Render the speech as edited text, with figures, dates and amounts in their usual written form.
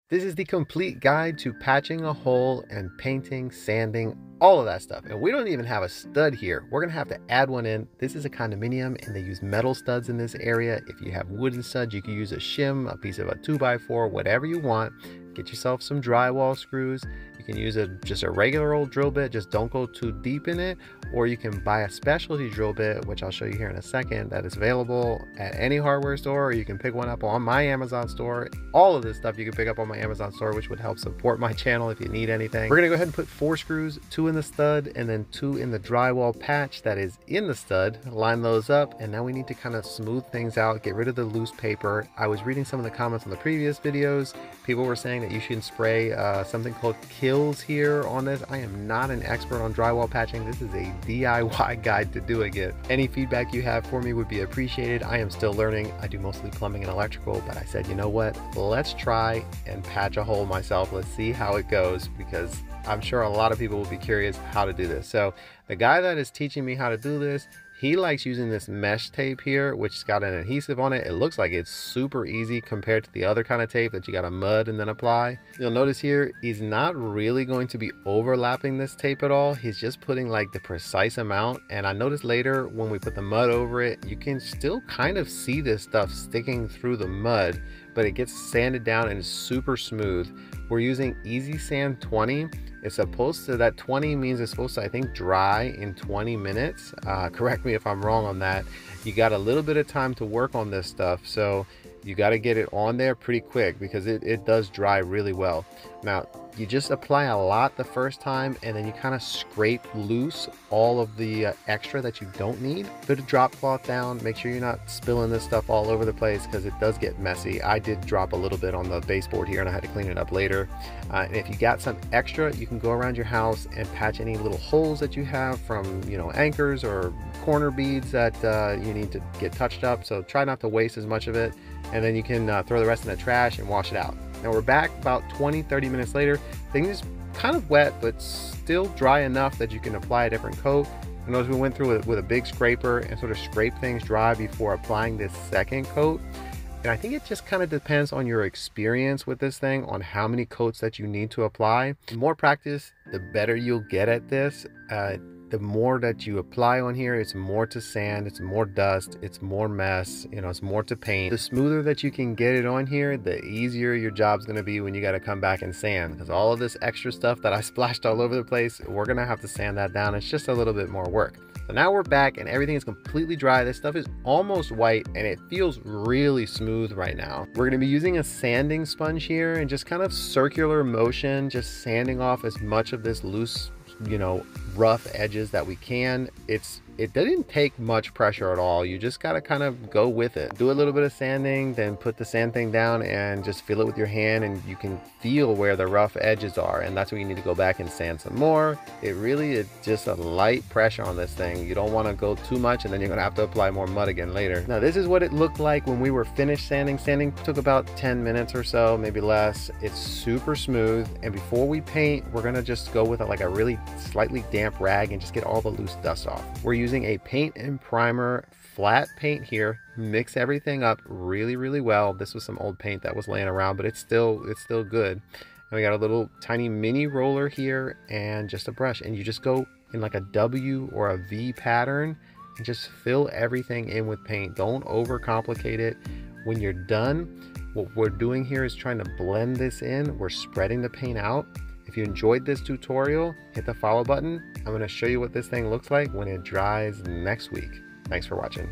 This is the complete guide to patching a hole and painting, sanding, all of that stuff. And we don't even have a stud here. We're gonna have to add one in. This is a condominium and they use metal studs in this area. If you have wooden studs, you can use a shim, a piece of a 2x4, whatever you want. Get yourself some drywall screws. You can use just a regular old drill bit, just don't go too deep in it. Or you can buy a specialty drill bit, which I'll show you here in a second, that is available at any hardware store, or you can pick one up on my Amazon store. All of this stuff you can pick up on my Amazon store, which would help support my channel if you need anything. We're gonna go ahead and put 4 screws, 2 in the stud and then 2 in the drywall patch that is in the stud. Line those up, and now we need to kind of smooth things out, get rid of the loose paper. I was reading some of the comments on the previous videos. People were saying that you should spray something called Kills here on this. I am not an expert on drywall patching. This is a DIY guide to doing it. Any feedback you have for me would be appreciated. I am still learning. I do mostly plumbing and electrical, but I said, you know what? Let's try and patch a hole myself. Let's see how it goes, because I'm sure a lot of people will be curious how to do this. So the guy that is teaching me how to do this, he likes using this mesh tape here, which has got an adhesive on it. It looks like it's super easy compared to the other kind of tape that you got to mud and then apply. You'll notice here, he's not really going to be overlapping this tape at all. He's just putting like the precise amount. And I noticed later when we put the mud over it, you can still kind of see this stuff sticking through the mud, but it gets sanded down and it's super smooth. We're using Easy Sand 20. It's supposed to, that 20 means it's supposed to, I think, dry in 20 minutes. Correct me if I'm wrong on that. You got a little bit of time to work on this stuff, so you got to get it on there pretty quick because it does dry really well. Now, you just apply a lot the first time and then you kind of scrape loose all of the extra that you don't need. Put a drop cloth down, make sure you're not spilling this stuff all over the place because it does get messy. I did drop a little bit on the baseboard here and I had to clean it up later. And if you got some extra, you can go around your house and patch any little holes that you have from, you know, anchors or corner beads that you need to get touched up. So try not to waste as much of it. And then you can throw the rest in the trash and wash it out. Now we're back about 20-30 minutes later. Things kind of wet, but still dry enough that you can apply a different coat. And notice we went through it with a big scraper and sort of scrape things dry before applying this second coat. And I think it just kind of depends on your experience with this thing, on how many coats that you need to apply. The more practice, the better you'll get at this. The more that you apply on here, it's more to sand, it's more dust, it's more mess, you know, it's more to paint. The smoother that you can get it on here, the easier your job's gonna be when you gotta come back and sand, because all of this extra stuff that I splashed all over the place, we're gonna have to sand that down. It's just a little bit more work. So now we're back and everything is completely dry. This stuff is almost white and it feels really smooth right now. We're gonna be using a sanding sponge here and just kind of circular motion, just sanding off as much of this loose, you know, rough edges that we can. It didn't take much pressure at all. You just gotta kind of go with it. Do a little bit of sanding, then put the sand thing down and just feel it with your hand, and you can feel where the rough edges are, and that's where you need to go back and sand some more. It really is just a light pressure on this thing. You don't want to go too much and then you're gonna have to apply more mud again later. Now this is what it looked like when we were finished sanding. Sanding took about 10 minutes or so, maybe less. It's super smooth, and before we paint, we're gonna just go with like a really slightly damp rag and just get all the loose dust off. We're using a paint and primer flat paint here. Mix everything up really well. This was some old paint that was laying around, but it's still good. And we got a little tiny mini roller here and just a brush, and you just go in like a W or a V pattern and just fill everything in with paint. Don't overcomplicate it. When you're done, what we're doing here is trying to blend this in. We're spreading the paint out. If you enjoyed this tutorial, hit the follow button. I'm going to show you what this thing looks like when it dries next week. Thanks for watching.